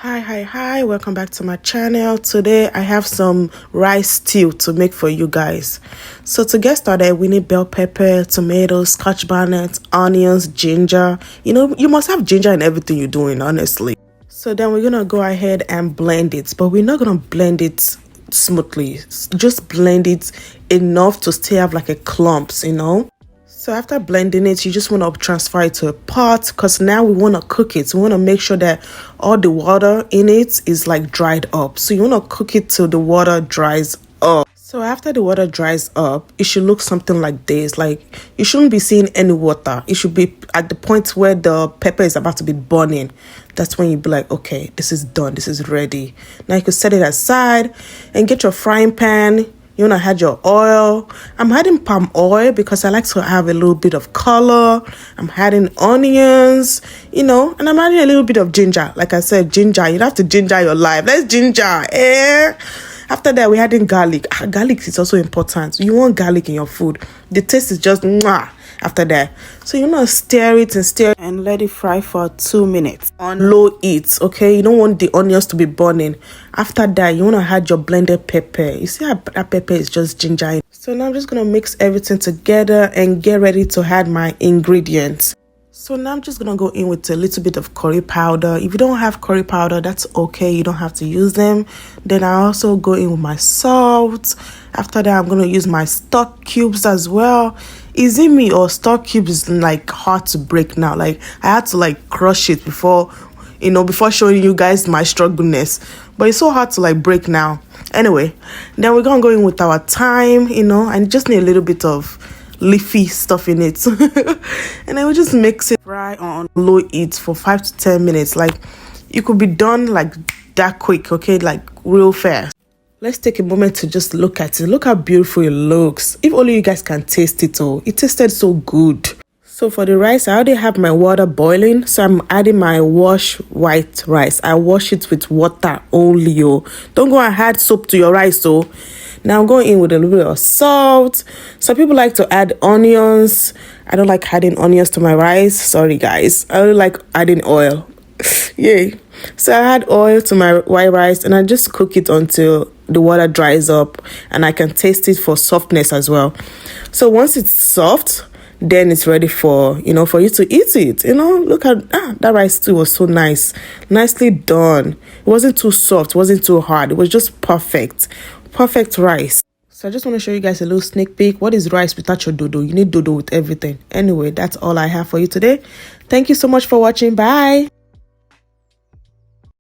Hi, welcome back to my channel. Today I have some rice stew to make for you guys. So to get started, we need bell pepper, tomatoes, Scotch bonnets, onions, ginger. You must have ginger in everything you're doing, honestly. So then we're gonna go ahead and blend it, but we're not gonna blend it smoothly. Just blend it enough to still have like a clumps. So after blending it, you just want to transfer it to a pot because now we want to cook it. We want to make sure that all the water in it is like dried up. So you want to cook it till the water dries up. So after the water dries up, it should look something like this. Like you shouldn't be seeing any water. It should be at the point where the pepper is about to be burning. That's when you be like, okay, this is done. This is ready. Now you can set it aside and get your frying pan. You want to add your oil. I'm adding palm oil because I like to have a little bit of color. I'm adding onions, and I'm adding a little bit of ginger. Like I said, ginger. You have to ginger your life. Let's ginger. After that, we're adding garlic. Garlic is also important. You want garlic in your food. The taste is just mwah after that. So you want to stir it and let it fry for 2 minutes on low heat. Okay, you don't want the onions to be burning. After that, you want to add your blended pepper. You see how that pepper is just ginger. So now I'm just going to mix everything together and get ready to add my ingredients. So now I'm just going to go in with a little bit of curry powder. If you don't have curry powder, that's okay. You don't have to use them. Then I also go in with my salt. After that, I'm going to use my stock cubes as well. Is it me or stock cubes is like hard to break now? Like I had to like crush it before showing you guys my struggleness. But it's so hard to like break now. Anyway, then we're going to go in with our thyme, and just need a little bit of leafy stuff in it. And then we just mix it, fry on low heat for 5 to 10 minutes. Like you could be done like that quick, okay, like real fast. Let's take a moment to just look at it. Look how beautiful it looks. If only you guys can taste it. It tasted so good. So for the rice, I already have my water boiling, so I'm adding my washed white rice. I wash it with water only. Don't go and add soap to your rice. Now I'm going in with a little bit of salt. Some people like to add onions. I don't like adding onions to my rice. Sorry guys. I only like adding oil. Yay. So I add oil to my white rice and I just cook it until the water dries up and I can taste it for softness as well. So once it's soft, then it's ready for you to eat it. Look at that rice stew was so nice. Nicely done. It wasn't too soft, it wasn't too hard. It was just perfect rice. So I just want to show you guys a little sneak peek. What is rice without your dodo? You need dodo with everything. Anyway, that's all I have for you today. Thank you so much for watching. Bye.